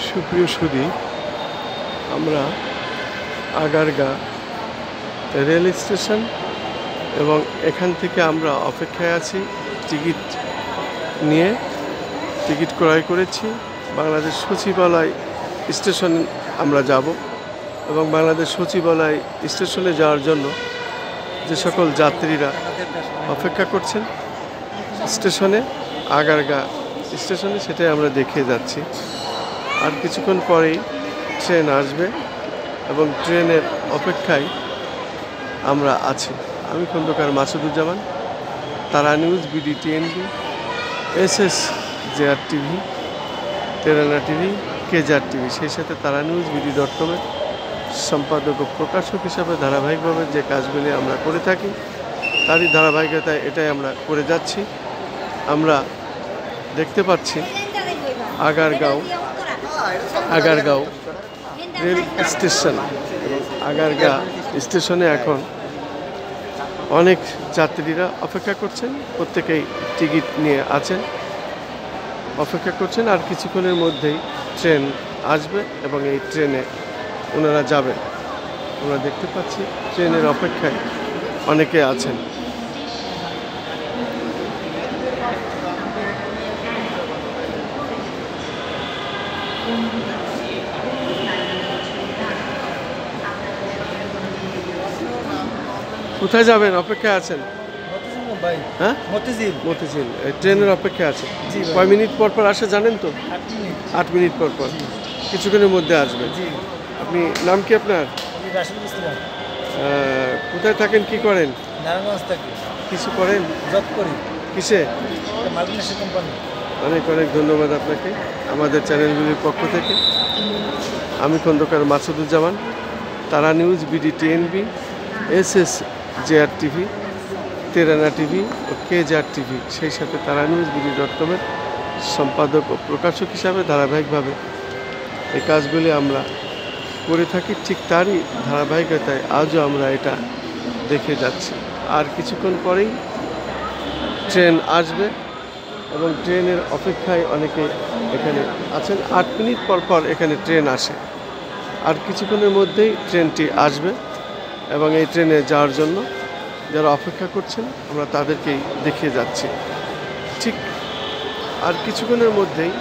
সুপ্রিয় সুধী, আমরা Agargaon rail station এবং এখান থেকে আমরা অপেক্ষায় আছি টিকিট নিয়ে। টিকিট ক্রয় করেছি। বাংলাদেশ সচিবালয় স্টেশন আমরা যাব এবং বাংলাদেশ সচিবালয় স্টেশনে যাওয়ার জন্য যে সকল যাত্রীরা অপেক্ষা করছেন স্টেশনে, আগারগা স্টেশনে, সেটাই আমরা দেখে যাচ্ছি। আর কিছুক্ষণ পরেই ট্রেন আসবে এবং ট্রেনের অপেক্ষায় আমরা আছি। আমি Khandakar Masuduzzaman, Tara news, BD TNB, SS JR TV, Tarana TV, KJR TV, সেই সাথে তারা নিউজ বিডি.com-এর সম্পাদক ও প্রকাশক হিসাবে ধারাবাহিকভাবে যে কাজগুলি আমরা করে থাকি তারই ধারাবাহিকতায় এটাই আমরা করে যাচ্ছি। আমরা দেখতে পাচ্ছি আগারগাঁও রেল স্টেশন। আগারগা স্টেশনে এখন অনেক যাত্রীরা অপেক্ষা করছেন, প্রত্যেকেই টিকিট নিয়ে আছেন, অপেক্ষা করছেন। আর কিছুক্ষণের মধ্যেই ট্রেন আসবে এবং এই ট্রেনে ওনারা যাবেন। আমরা দেখতে পাচ্ছি ট্রেনের অপেক্ষায় অনেকে আছেন। কোথায় যাবেন? অপেক্ষায় আছেন? হ্যাঁ, মতিঝিল। ট্রেনের অপেক্ষা আছে। কয় মিনিট পর পর আসে জানেন তো? 8 মিনিট পর পর। কিছুক্ষণের মধ্যে আসবে। আপনি নাম কি আপনার? কোথায় থাকেন, কি করেন? কিছু করেন? জব করি। কিসে? Multinational company. অনেক অনেক ধন্যবাদ আপনাকে আমাদের চ্যানেলগুলির পক্ষ থেকে। আমি Khandakar Masuduzzaman, Tara news, BD TNB, SS JR TV, Tarana TV ও কেজার টিভি, সেই সাথে তারা নিউজ বিডি.com-এর সম্পাদক ও প্রকাশক হিসাবে ধারাবাহিকভাবে এই কাজগুলি আমরা করে থাকি। ঠিক তারই ধারাবাহিকতায় আজও আমরা এটা দেখে যাচ্ছি। আর কিছুক্ষণ পরেই ট্রেন আসবে এবং ট্রেনের অপেক্ষায় অনেকে এখানে আছেন। 8 মিনিট পর পর এখানে ট্রেন আসে। আর কিছুক্ষণের মধ্যেই ট্রেনটি আসবে এবং এই ট্রেনে যাওয়ার জন্য যারা অপেক্ষা করছেন আমরা তাদেরকেই দেখিয়ে যাচ্ছি। ঠিক আর কিছুক্ষণের মধ্যেই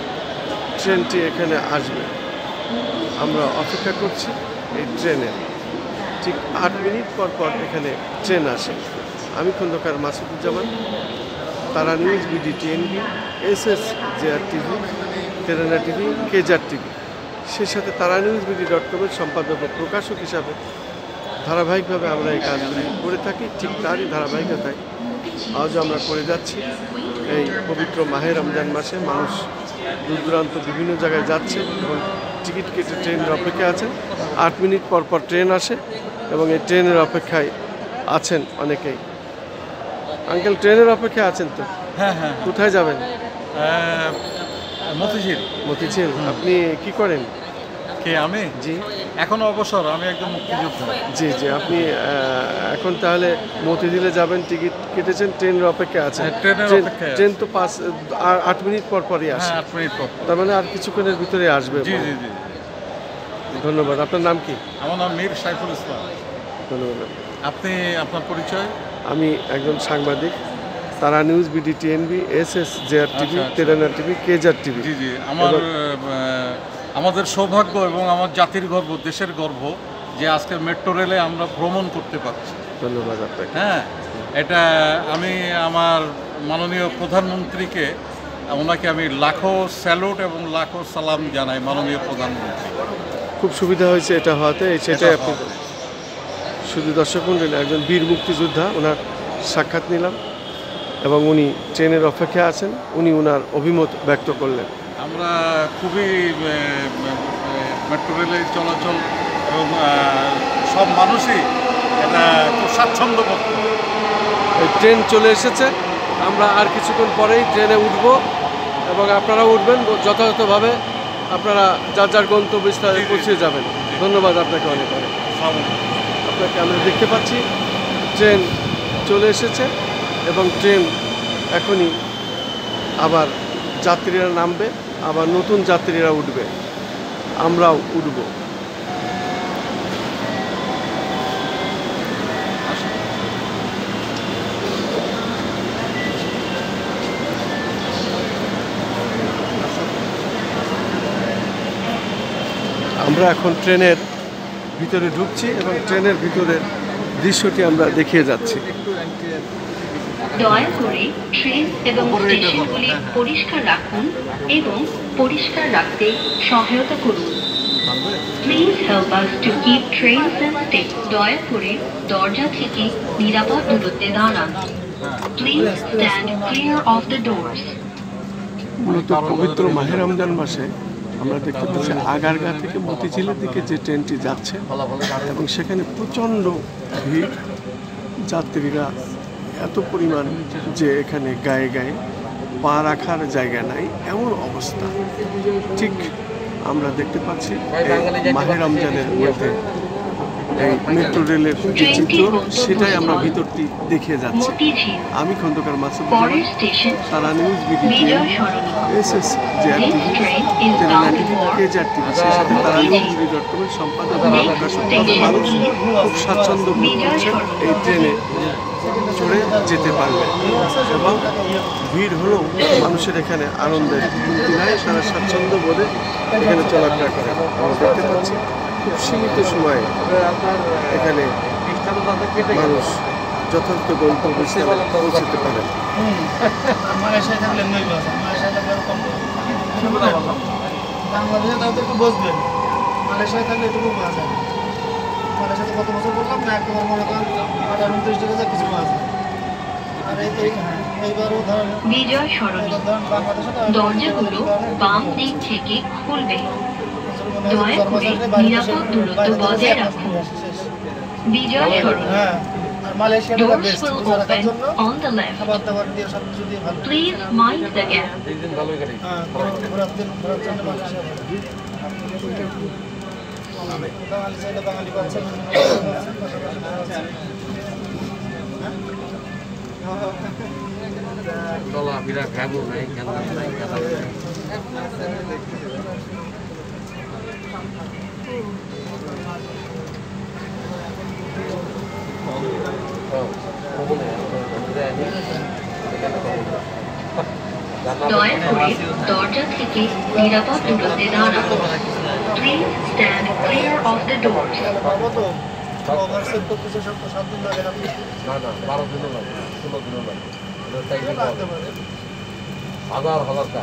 ট্রেনটি এখানে আসবে। আমরা অপেক্ষা করছি এই ট্রেনে। ঠিক 8 মিনিট পর পর এখানে ট্রেন আসে। আমি Khandakar Masuduzzaman, Tara news, BD TNB, SS JR TV, Tarana TV, KJR TV, সেই সাথে তারা নিউজ বিডি.com-এর সম্পাদক ও প্রকাশক হিসাবে ধারাবাহিকভাবে আমরা এই কাজগুলি করে থাকি। ঠিক তারই ধারাবাহিকতায় আজও আমরা করে যাচ্ছি। এই পবিত্র মাহে রমজান মাসে মানুষ দূর দূরান্ত বিভিন্ন জায়গায় যাচ্ছে এবং টিকিট কেটে ট্রেনের অপেক্ষায় আছেন। 8 মিনিট পর পর ট্রেন আসে এবং এই ট্রেনের অপেক্ষায় আছেন অনেকেই। আঙ্কেল, ট্রেনের অপেক্ষায় আছেন তো? হ্যাঁ হ্যাঁ। কোথায় যাবেন? মতিঝিল। মতিঝিল। আপনি কি করেন? কে? আমি? জি। এখন অবসর, আমি একজন মুক্তিযোদ্ধা। জি জি। আপনি এখন তাহলে মতিঝিলে যাবেন, টিকিট কেটেছেন, ট্রেনের অপেক্ষায় আছেন। ট্রেন তো 8 মিনিট পর পরই আসে। 8 মিনিট পর। তার মানে আর কিছুক্ষণের ভিতরে আসবে। জি জি জি। ধন্যবাদ। আপনার নাম কি? আমার নাম মীর সাইফুল ইসলাম। ধন্যবাদ। আপনি, আপনার পরিচয়? আমি একজন সাংবাদিক, Tara news, BD TNB, SS JR TV, Tarana TV, KJR TV. জি জি। আমাদের সৌভাগ্য এবং আমার জাতির গর্ব, দেশের গর্ব যে আজকের মেট্রো রেলে আমরা ভ্রমণ করতে পারছি। ধন্যবাদ আপনাকে। হ্যাঁ, এটা আমি আমার মাননীয় প্রধানমন্ত্রীকে, ওনাকে আমি লাখো স্যালুট এবং লাখো সালাম জানাই। মাননীয় প্রধানমন্ত্রী, খুব সুবিধা হয়েছে এটা হওয়াতে। সেটাই আপনি শুধু দর্শক মণ্ডলী, একজন বীর মুক্তিযোদ্ধা, ওনার সাক্ষাৎ নিলাম এবং উনি ট্রেনের অপেক্ষায় আছেন। উনি ওনার অভিমত ব্যক্ত করলেন। আমরা খুবই মেট্রো রেলে চলাচল এবং সব মানুষই এটা খুব স্বাচ্ছন্দ্য বোধ করে। ট্রেন চলে এসেছে, আমরা আর কিছুক্ষণ পরেই ট্রেনে উঠব এবং আপনারা উঠবেন। যথাযথভাবে আপনারা যার যার গন্তব্যস্থলে পৌঁছে যাবেন। ধন্যবাদ আপনাকে অনেক অনেক। আপনাকে আমরা দেখতে পাচ্ছি ট্রেন চলে এসেছে এবং ট্রেন এখনই আবার যাত্রীরা নামবে, আবার নতুন যাত্রীরা উঠবে। আমরাও উঠব। আমরা এখন ট্রেনের ভিতরে ঢুকছি এবং ট্রেনের ভিতরের দৃশ্যটি আমরা দেখিয়ে যাচ্ছি। দয়া করে ট্রেন এবং স্টেশনগুলি পরিষ্কার রাখুন এবং পরিষ্কার রাখতে সহায়তা করুন। Please help us to keep trains and station. দয়া করে দরজা থেকে নিরাপদ দূরত্বে দাঁড়ান। Please stand clear of the doors. মূলত পবিত্র মাহে রমজান মাসে আমরা দেখতে পাচ্ছি আগারগা থেকে মতিঝিলের দিকে যে ট্রেনটি যাচ্ছে এবং সেখানে প্রচণ্ড ভিড়, যাত্রীরা এত পরিমাণ যে এখানে গায়ে গায়ে পা রাখার জায়গা নাই এমন অবস্থা। ঠিক আমরা দেখতে পাচ্ছি এই মাহে রমজানের মধ্যে এই মেট্রো রেলের যে চিত্র সেটাই আমরা ভিতরটি দেখিয়ে যাচ্ছি। মতিঝিল আমি খন্দকার মাসুদ পরের station Tara news BD Bijoy Sarani. SS JR TV This train is channel bound 92 for KJR TV সেই সাথে তারা নিউজ বিডি.কম সম্পাদক এবং প্রকাশক পদে মানুষ খুব স্বাচ্ছন্দ্য বোধ করছেন এই ট্রেনে চড়ে যেতে পারবে এবং ভিড় হলেও মানুষের এখানে আনন্দের কমতি নাই, তারা স্বাচ্ছন্দ্য বোধে এখানে চলাফেরা করে। আমরা দেখতে পাচ্ছি খুব সীমিত সময়ে এখানে মানুষ যথার্থ গন্তব্যস্থলে পৌঁছতে পারে। মালয়েশিয়ায় থাকলে নই বাস, মালয়েশিয়ায় থাকলে কম বাংলাদেশে তাও তো একটু বসবেন, মালয়েশিয়ায় থাকলে এটুকু পাওয়া যায়। মালয়েশিয়াতে কত বছর করলাম না, একবার মনে করেন 28-29 কিছু পাওয়া যায়। আর এইবারও ধরেন বিজয় সরণি। বাংলাদেশে দরজাগুলো বাম দিক থেকে খুলবে। দয়া করে নিরাপদ দূরত্ব বজায় রাখুন। বিজয় সরণি। হ্যাঁ, আর মালয়েশিয়াটা Doors বেস্ট will রোজা রাখার open জন্য on the left. খাবার দাবার দিয়ে সব কিছু দিয়ে ভালো। Please mind the gap. হ্যাঁ, ঘোরার জন্য মালয়েশিয়া বাঙালি চাইলে বাঙালি পাচ্ছেন, চলাফেরা খাবো নাই কেন নাই দয়া করে দরজা থেকে নিরাপদ দূরত্বে দাঁড়ান। Please stand clear of the doors. পাবো তো ওভারসেট করতেছে সব 7 দিন লাগে আপনি না 12 দিনও লাগে 16 দিনও লাগে লাগতে পারে। হাজার টাকা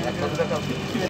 1 লাখ টাকা